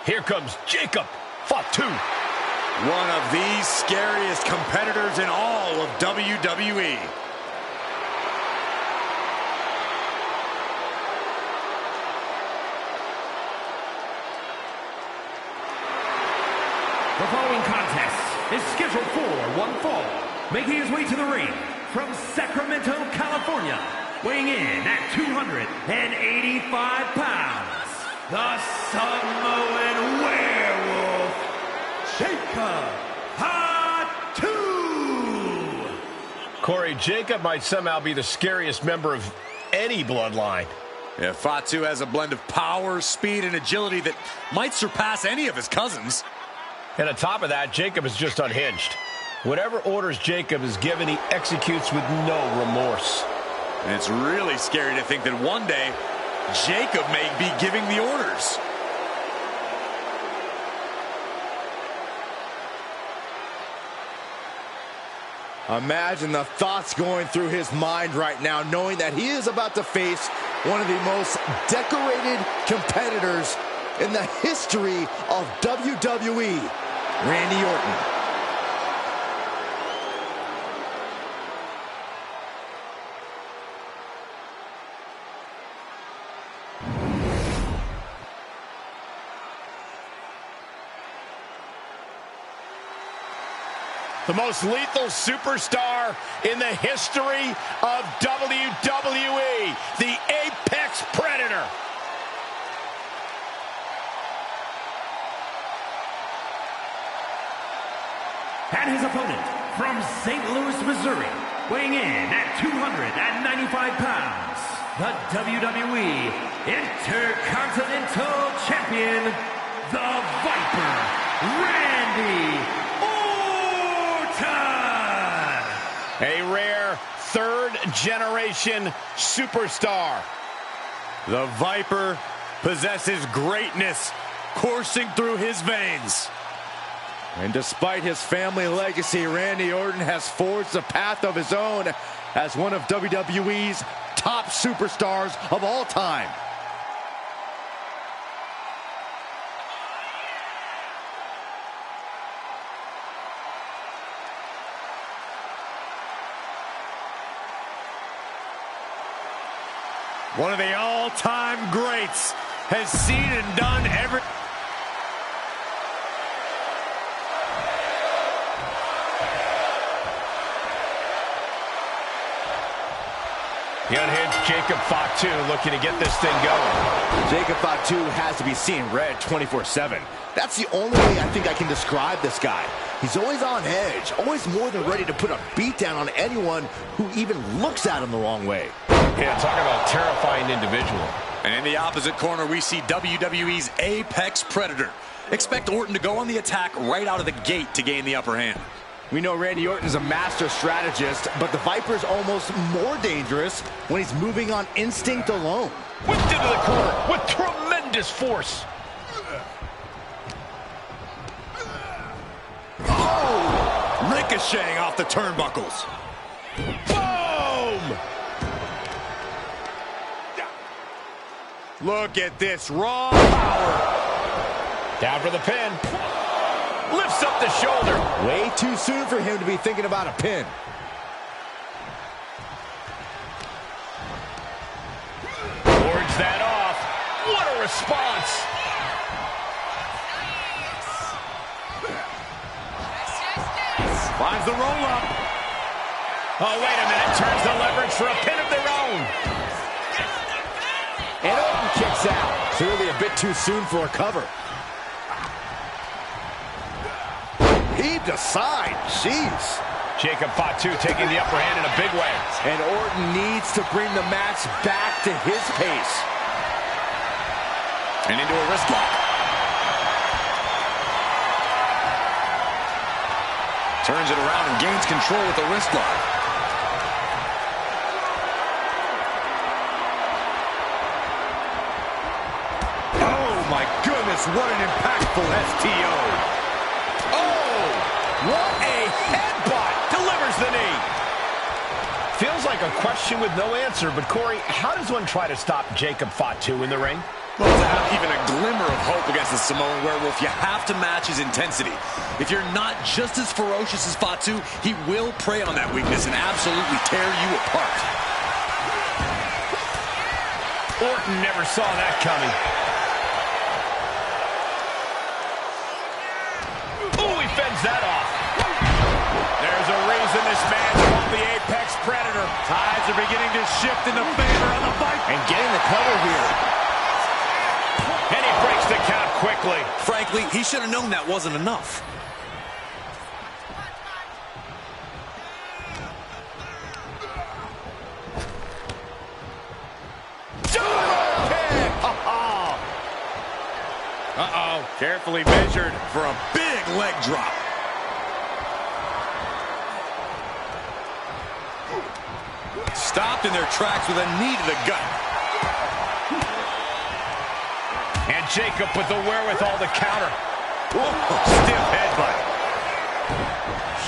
Here comes Jacob Fatu. One of the scariest competitors in all of WWE. The following contest is scheduled for one fall. Making his way to the ring from Sacramento, California, weighing in at 285 pounds, the Samoan Werewolf, Jacob Fatu. Corey, Jacob might somehow be the scariest member of any bloodline. Yeah, Fatu has a blend of power, speed, and agility that might surpass any of his cousins. And on top of that, Jacob is just unhinged. Whatever orders Jacob is given, he executes with no remorse. And it's really scary to think that one day, Jacob may be giving the orders. Imagine the thoughts going through his mind right now, knowing that he is about to face one of the most decorated competitors in the history of WWE, Randy Orton. The most lethal superstar in the history of WWE, the Apex Predator. And his opponent from St. Louis, Missouri, weighing in at 295 pounds, the WWE Intercontinental Champion, the Viper, Randy Orton. A rare third-generation superstar. The Viper possesses greatness coursing through his veins. And despite his family legacy, Randy Orton has forged a path of his own as one of WWE's top superstars of all time. One of the all-time greats has seen and done every... The unhinged Jacob Fatu looking to get this thing going. Jacob Fatu has to be seeing red 24/7. That's the only way I think I can describe this guy. He's always on edge, always more than ready to put a beat down on anyone who even looks at him the wrong way. Yeah, talk about a terrifying individual. And in the opposite corner, we see WWE's Apex Predator. Expect Orton to go on the attack right out of the gate to gain the upper hand. We know Randy Orton is a master strategist, but the Viper's almost more dangerous when he's moving on instinct alone. Whipped into the corner with tremendous force. Oh! Ricocheting off the turnbuckles. Boom! Look at this raw power. Down for the pin. Lifts up the shoulder. Way too soon for him to be thinking about a pin. Wards that off. What a response. Finds the roll-up. Oh, wait a minute. Turns the leverage for a pin of their own. And Orton kicks out. Clearly a bit too soon for a cover. Heaved aside. Jeez. Jacob Fatu taking the upper hand in a big way. And Orton needs to bring the match back to his pace. And into a wrist lock. Turns it around and gains control with the wrist lock. Oh my goodness, what an impactful STO. Oh, what a headbutt. Delivers the knee. Feels like a question with no answer, but Corey, how does one try to stop Jacob Fatu in the ring? Well, to have even a glimmer of hope against the Samoan Werewolf, you have to match his intensity. If you're not just as ferocious as Fatu, he will prey on that weakness and absolutely tear you apart. Orton never saw that coming. Ooh, he fends that off. There's a reason this man's called the Apex Predator. Tides are beginning to shift in the favor of the fight. And getting the cover here. And he breaks the count quickly. Frankly, he should have known that wasn't enough. Uh-oh. Carefully measured For a big leg drop. Stopped in their tracks with a knee to the gut. And Jacob with the wherewithal to counter. Stiff headbutt.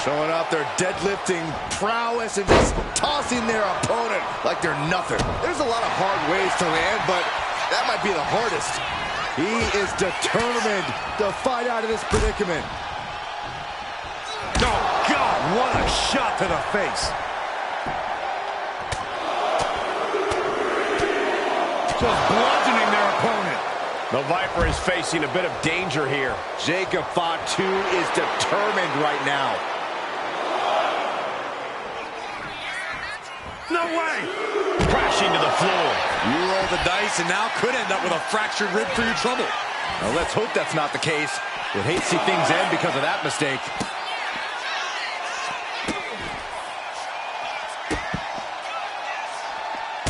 Showing off their deadlifting prowess and just tossing their opponent like they're nothing. There's a lot of hard ways to land, but that might be the hardest. He is determined to fight out of this predicament. Oh, God, what a shot to the face. Just bludgeoning their opponent. The Viper is facing a bit of danger here. Jacob Fatu is determined right now. No way! Crashing to the floor. You roll the dice and now could end up with a fractured rib for your trouble. Now let's hope that's not the case. We'd hate to see things end because of that mistake.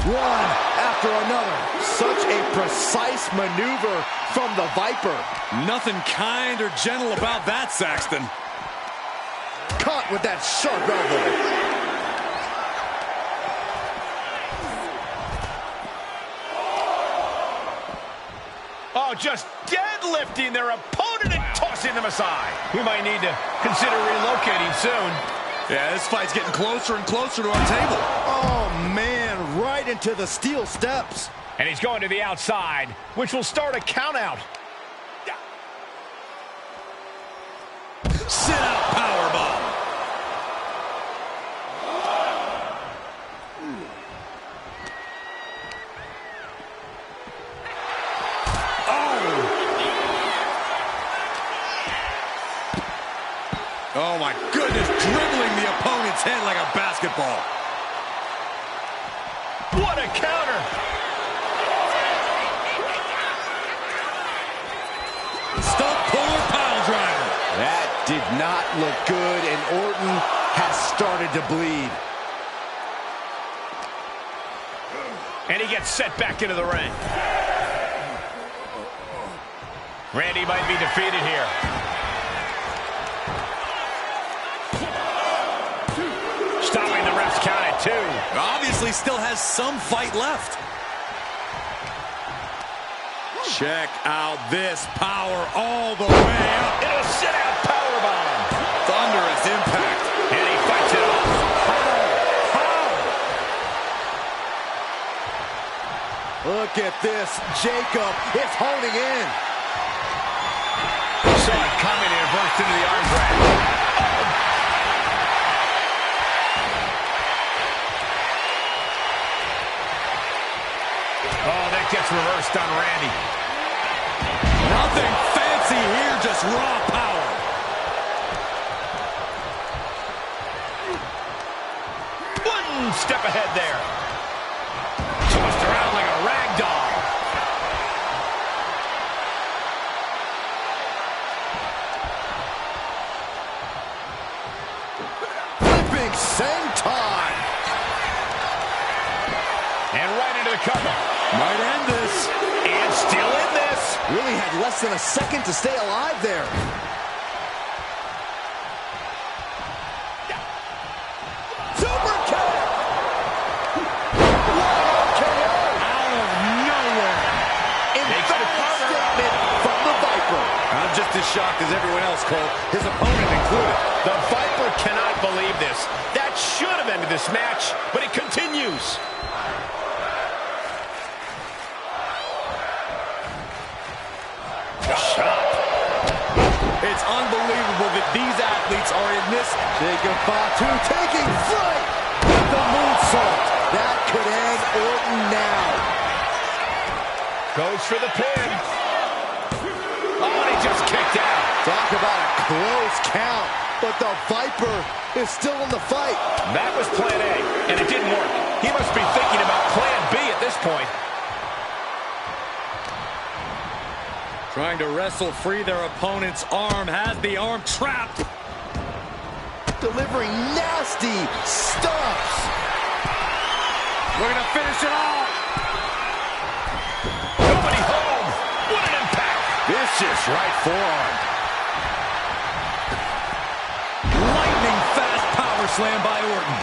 One after another. Such a precise maneuver from the Viper. Nothing kind or gentle about that, Saxton. Caught with that sharp elbow. Oh, just deadlifting their opponent and tossing them aside. We might need to consider relocating soon. Yeah, this fight's getting closer and closer to our table. Oh, man, right into the steel steps. And he's going to the outside, which will start a count out. Sit out powerbomb. Oh, my goodness, dribbling the opponent's head like a basketball. What a counter! Stump puller pile driver. That did not look good, and Orton has started to bleed. And he gets set back into the ring. Randy might be defeated here. Stopping the ref's count at 2. Obviously still has some fight left. Check out this power all the way up. It'll sit out powerbomb. Thunderous impact. And he fights it off. Look at this. Jacob is holding in. Saw it coming and burst into the arm drag. Oh, that gets reversed on Randy. Nothing fancy here, just raw power. One step ahead there. Tossed around like a rag doll. Flipping senton. And right into the cover. Might end this. And still in this. Really had less than a second to stay alive there. Super kick! Out of nowhere. Emphatic statement from the Viper. I'm just as shocked as everyone else, Cole. His opponent included. The Viper cannot believe this. That should have ended this match, but it continues. unbelievable that these athletes are in this. Jacob Fatu taking flight with the moonsault. That could end Orton now. Goes for the pin. Oh, and he just kicked out. Talk about a close count, but the Viper is still in the fight. That was plan A, and it didn't work. He must be thinking about plan B at this point. Trying to wrestle free their opponent's arm, has the arm trapped. Delivering nasty stomps. Looking to finish it off. Nobody home. What an impact. Vicious right forearm. Lightning fast power slam by Orton.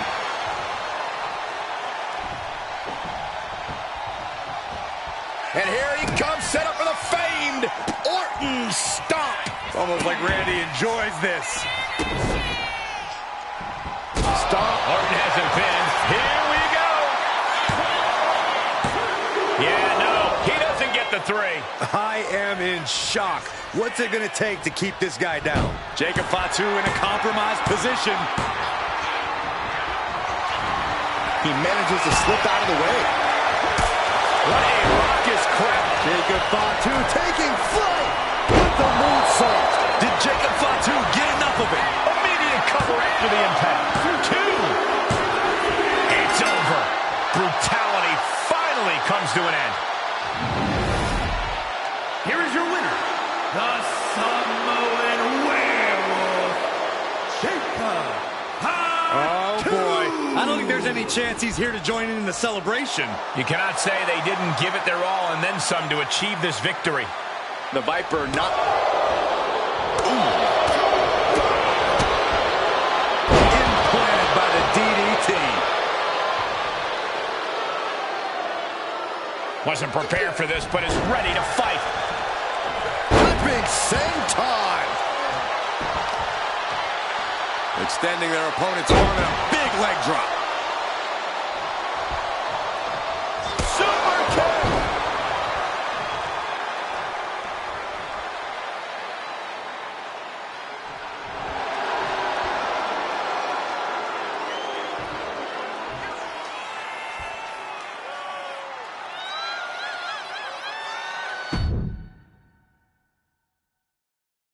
And here he comes, set up for the famed Orton stomp. It's almost like Randy enjoys this. Stomp. Orton has him pinned. Here we go. Yeah, no, he doesn't get the 3. I am in shock. What's it going to take to keep this guy down? Jacob Fatu in a compromised position. He manages to slip out of the way. What a raucous crowd. Jacob Fatu taking flight with the moonsault. Did Jacob Fatu get enough of it? Immediate cover after the impact. 2. It's over. Brutality finally comes to an end. Here is your winner, the Samoan Werewolf, Jacob Fatu. Oh, boy. I don't think there's any chance he's here to join in the celebration. You cannot say they didn't give it their all and then some to achieve this victory. The Viper not... Implanted by the DDT. Wasn't prepared for this, but is ready to fight. Flipping senton. Extending their opponent's arm in a big leg drop. Super kick.